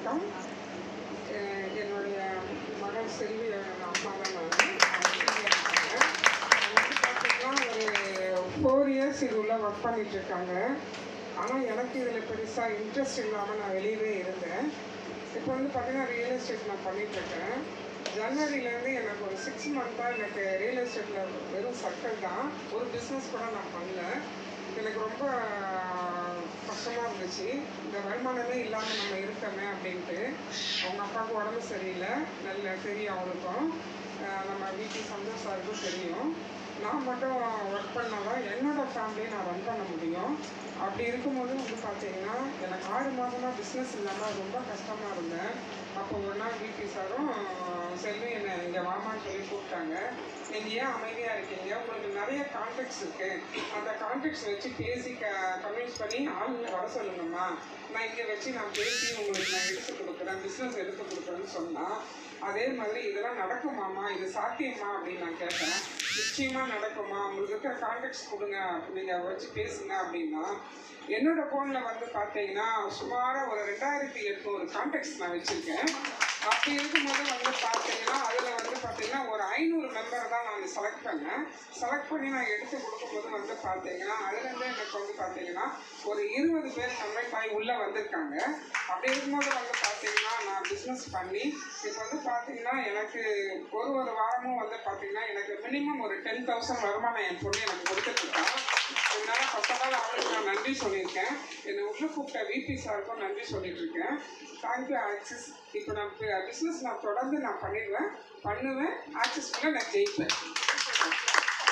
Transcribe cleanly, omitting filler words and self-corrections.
வணக்கம். என்னுடைய மகள் செல்வி அம்மா தான் நான். ஒரு 4 இயர்ஸ் இது உள்ள ஒர்க் பண்ணிகிட்ருக்காங்க. ஆனால் எனக்கு இதில் பெருசாக இன்ட்ரெஸ்ட் இல்லாமல் நான் வெளியவே இருந்தேன். இப்போ பார்த்தீங்கன்னா ரியல் எஸ்டேட் நான் பண்ணிகிட்ருக்கேன். ஜனவரியிலேருந்து எனக்கு ஒரு 6 மந்த்தாக எனக்கு ரியல் எஸ்டேட்டில் வெறும் சர்க்கிள் தான், ஒரு பிஸ்னஸ் கூட நான் பண்ணல. எனக்கு ரொம்ப கஷ்டமாக இருந்துச்சு. இந்த வருமானமே இல்லாமல் நம்ம இருக்கமே அப்படின்ட்டு. அவங்க அப்பாவுக்கு உடம்பு சரியில்லை, நல்ல தெரியும் அவளுக்கும், நம்ம வீட்டில் சந்தோஷம் தெரியும். நான் மட்டும் ஒர்க் பண்ணால் தான் என்னோடய ஃபேமிலியை நான் ரன் பண்ண முடியும். அப்படி இருக்கும்போது பார்த்தீங்கன்னா எனக்கு 6 மாதமாக பிஸ்னஸ் இல்லாமல் ரொம்ப கஷ்டமாக இருந்தேன். அப்போ ஒரு நாள் வீட்டு சாரும் செல்வி என்னை இங்கே வாமான்னு சொல்லி கூப்பிட்டாங்க. நீங்கள் ஏன் அமைதியாக இருக்கீங்க, உங்களுக்கு நிறைய கான்டாக்ட்ஸ் இருக்குது, அந்த கான்டாக்ட்ஸ் வச்சு பேசி கன்வின்ஸ் பண்ணி ஆளுங்களை வர சொல்லுங்கம்மா, நான் இங்கே வச்சு நான் பேசி உங்களுக்கு நான் எடுத்து கொடுக்குறேன், பிஸ்னஸ் எடுத்து கொடுக்குறேன்னு சொன்னால், அதே மாதிரி இதெல்லாம் நடக்குமாம்மா, இது சாத்தியமா அப்படின்னு நான் கேட்டேன். நிச்சயமாக நடக்குமா, உங்களுக்கு இருக்கிற கான்டாக்ட்ஸ் கொடுங்க, நீங்கள் வச்சு பேசுங்க அப்படின்னா, என்னோட ஃபோனில் பார்த்தீங்கன்னா சுமாராக ஒரு 2800 கான்டாக்ட்ஸ் நான் வச்சுருக்கேன். அப்படி இருக்கும்போது பார்த்தீங்கன்னா அதில் பார்த்தீங்கன்னா ஒரு 500 மெம்பரை தான் நான் செலக்ட் பண்ணேன். செலக்ட் பண்ணி நான் எடுத்து கொடுக்கும்போது பார்த்தீங்கன்னா அதுலேருந்து எனக்கு பார்த்தீங்கன்னா ஒரு 20 பேர் கன்வெர்ட் ஆகி உள்ளே வந்திருக்காங்க. அப்படி இருக்கும்போது பார்த்தீங்கன்னா நான் பிஸ்னஸ் பண்ணி இப்போ பார்த்தீங்கன்னா எனக்கு ஒரு வாரமும் பார்த்தீங்கன்னா எனக்கு மினிமம் ஒரு 10,000 வருமானம் என் பொண்ணு எனக்கு கொடுத்துட்ருக்கான். இதனால் 10 நாள் அவளுக்கு நான் நன்றி சொல்லியிருக்கேன். என்னை உள்ளே கூப்பிட்ட விபி சாருக்கும் நன்றி சொல்லிட்டு இருக்கேன். Thank you axis. இப்போ நான் பிஸ்னஸ் நான் தொடர்ந்து நான் பண்ணுவேன், ஆக்சிஸ்க்குள்ளே நான் ஜெயிப்பேன்.